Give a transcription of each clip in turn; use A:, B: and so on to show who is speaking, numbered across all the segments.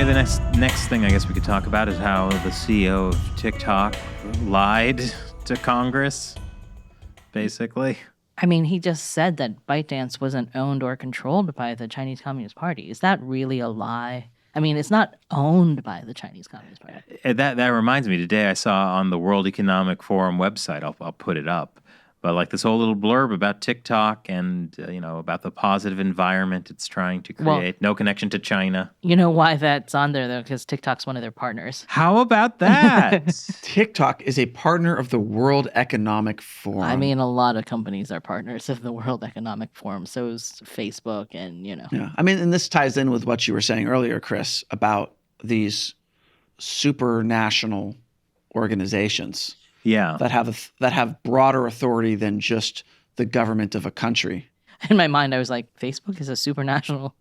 A: the next thing I guess we could talk about is how the CEO of TikTok lied to Congress, basically.
B: I mean, he just said that ByteDance wasn't owned or controlled by the Chinese Communist Party. Is that really a lie? I mean, it's not owned by the Chinese Communist Party.
A: That reminds me, today I saw on the World Economic Forum website, I'll put it up, but like this whole little blurb about TikTok and, about the positive environment it's trying to create. Well, no connection to China.
B: You know why that's on there, though? Because TikTok's one of their partners.
A: How about that?
C: TikTok is a partner of the World Economic Forum.
B: I mean, a lot of companies are partners of the World Economic Forum. So is Facebook and,
C: Yeah, I mean, and this ties in with what you were saying earlier, Chris, about these supranational organizations.
A: Yeah,
C: that have broader authority than just the government of a country.
B: In my mind, I was like, Facebook is a supranational.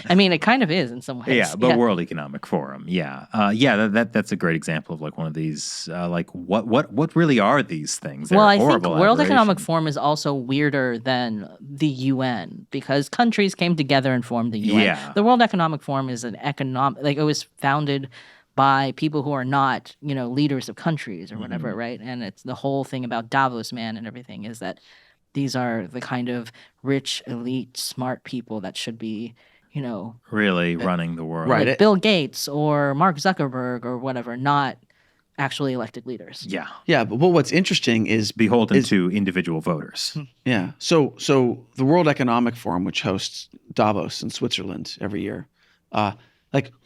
B: I mean, it kind of is in some ways.
A: Yeah, but World Economic Forum. Yeah, that's a great example of like one of these. What really are these things?
B: Well, I think World Economic Forum is also weirder than the UN because countries came together and formed the UN.
A: Yeah.
B: The World Economic Forum is an it was founded by people who are not, leaders of countries or whatever, right? And it's the whole thing about Davos, man, and everything is that these are the kind of rich, elite, smart people that should be,
A: really running the world.
B: Like Bill Gates or Mark Zuckerberg or whatever, not actually elected leaders.
A: Yeah.
C: Yeah, but what's interesting is
A: beholden to individual voters.
C: Yeah. So the World Economic Forum, which hosts Davos in Switzerland every year,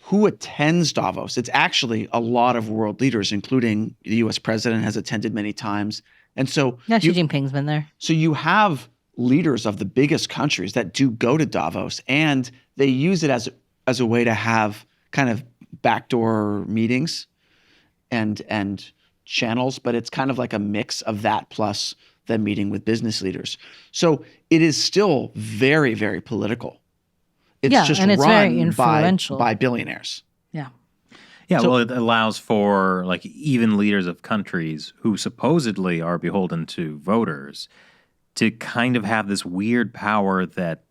C: who attends Davos? It's actually a lot of world leaders, including the U.S. president has attended many times. And so
B: Xi Jinping's been there.
C: So you have leaders of the biggest countries that do go to Davos, and they use it as a way to have kind of backdoor meetings and channels, but it's kind of like a mix of that plus them meeting with business leaders. So it is still very, very political. It's just
B: and it's
C: run
B: very influential
C: by billionaires.
B: Yeah.
A: Yeah, well, it allows for like even leaders of countries who supposedly are beholden to voters to kind of have this weird power that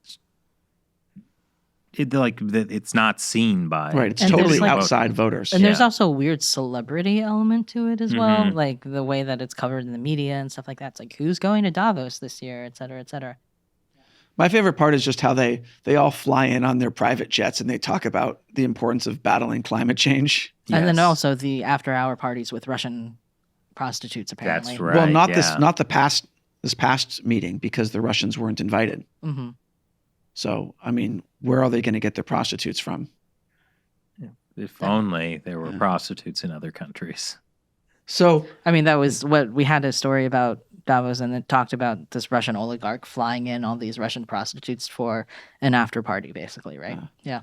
A: it's not seen by.
C: Right, it's totally outside voters.
B: And there's also a weird celebrity element to it as well, like the way that it's covered in the media and stuff like that. It's like, who's going to Davos this year, et cetera, et cetera.
C: My favorite part is just how they all fly in on their private jets and they talk about the importance of battling climate change.
B: And then also the after-hour parties with Russian prostitutes, apparently.
A: That's right.
C: Well, not this past meeting because the Russians weren't invited.
B: Mm-hmm.
C: So, I mean, where are they going to get their prostitutes from?
A: If only there were prostitutes in other countries.
C: So,
B: I mean, that was what we had a story about Davos, and it talked about this Russian oligarch flying in all these Russian prostitutes for an after party, basically, right? Yeah.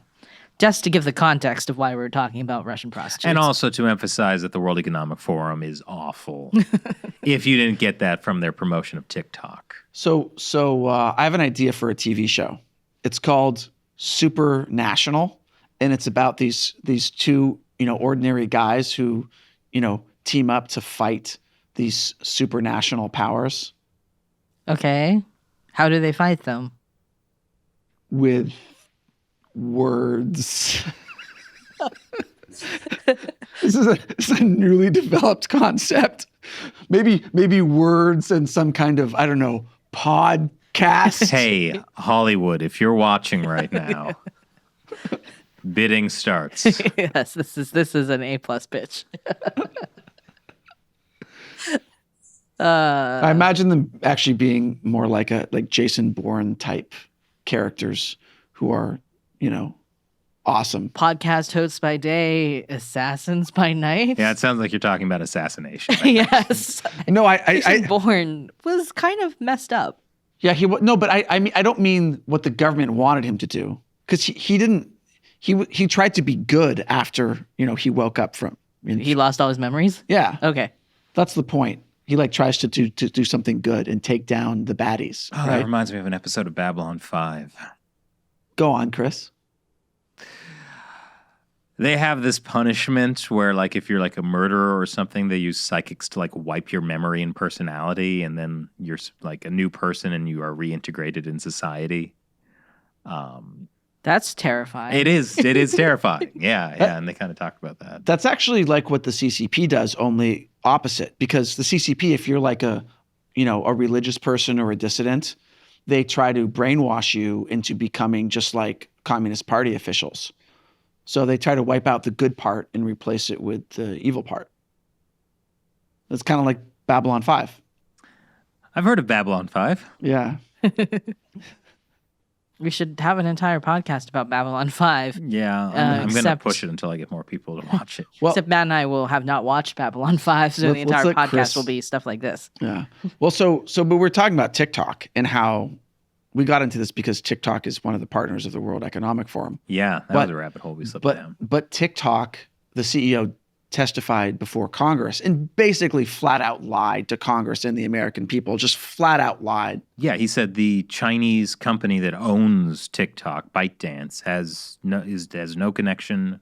B: Just to give the context of why we're talking about Russian prostitutes.
A: And also to emphasize that the World Economic Forum is awful. If you didn't get that from their promotion of TikTok.
C: So I have an idea for a TV show. It's called Super National, and it's about these two, ordinary guys who, team up to fight these supranational powers.
B: Okay. How do they fight them?
C: With words. This is a newly developed concept. Maybe words and some kind of, I don't know, podcast.
A: Hey, Hollywood, if you're watching right now, bidding starts.
B: Yes, this is an A+ pitch.
C: I imagine them actually being more like Jason Bourne type characters who are, awesome.
B: Podcast hosts by day, assassins by night.
A: Yeah, it sounds like you're talking about assassination.
B: Yes.
C: No,
B: Jason Bourne was kind of messed up.
C: Yeah, but I mean, I don't mean what the government wanted him to do, because he didn't. He tried to be good after he woke up from.
B: He lost all his memories.
C: Yeah.
B: Okay.
C: That's the point. He tries to do something good and take down the baddies.
A: Oh, that reminds me of an episode of Babylon 5.
C: Go on, Chris.
A: They have this punishment where, if you're a murderer or something, they use psychics to wipe your memory and personality, and then you're a new person and you are reintegrated in society.
B: That's terrifying.
A: It is terrifying. Yeah, and they kind of talk about that.
C: That's actually like what the CCP does, only opposite. Because the CCP, if you're like a religious person or a dissident, they try to brainwash you into becoming just like Communist Party officials. So they try to wipe out the good part and replace it with the evil part. It's kind of like Babylon 5.
A: I've heard of Babylon 5.
C: Yeah.
B: We should have an entire podcast about Babylon 5.
A: Yeah, I'm going to push it until I get more people to watch it.
B: Well, except Matt and I will have not watched Babylon 5, so the entire podcast will be stuff like this.
C: Yeah. Well, but we're talking about TikTok and how we got into this because TikTok is one of the partners of the World Economic Forum.
A: Yeah, that was a rabbit hole we slipped down.
C: But TikTok, the CEO testified before Congress and basically flat out lied to Congress and the American people, just flat out lied.
A: Yeah, he said the Chinese company that owns TikTok, ByteDance, has no connection.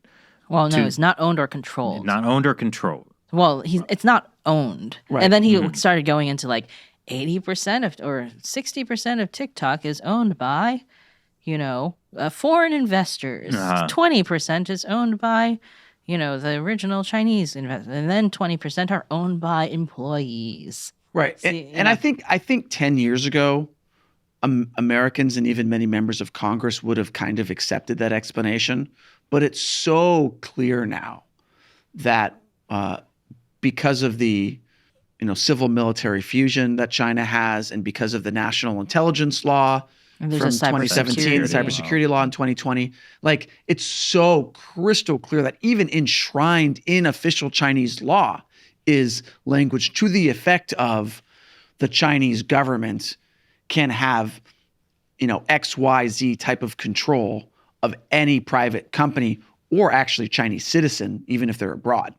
B: Well, no, it's not owned or controlled.
A: Not owned or controlled.
B: Well, it's not owned.
C: Right.
B: And then he started going into like 80% or 60% of TikTok is owned by, foreign investors. 20% is owned by the original Chinese investors, and then 20% are owned by employees.
C: Right. And I think 10 years ago, Americans and even many members of Congress would have kind of accepted that explanation. But it's so clear now that because of the civil military fusion that China has, and because of the national intelligence law from 2017, the cybersecurity law in 2020. Like, it's so crystal clear that even enshrined in official Chinese law is language to the effect of the Chinese government can have, XYZ type of control of any private company or actually Chinese citizen, even if they're abroad.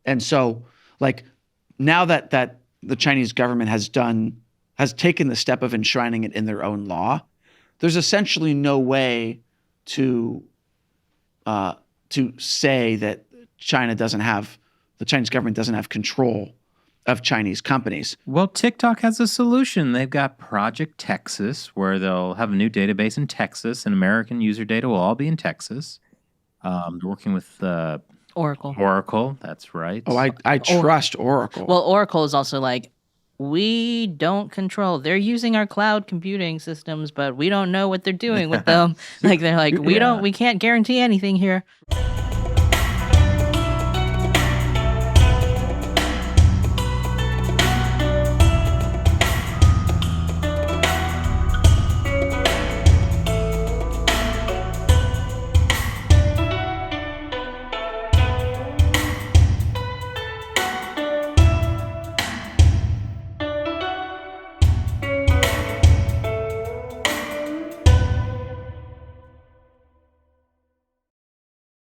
C: And so, like, now that the Chinese government has taken the step of enshrining it in their own law, there's essentially no way to say that the Chinese government doesn't have control of Chinese companies.
A: Well, TikTok has a solution. They've got Project Texas, where they'll have a new database in Texas, and American user data will all be in Texas. They're working with Oracle, that's right.
C: Oh, I trust Oracle.
B: Well, Oracle is also like, we don't control. They're using our cloud computing systems, but we don't know what they're doing with them. Like, they're like, we can't guarantee anything here.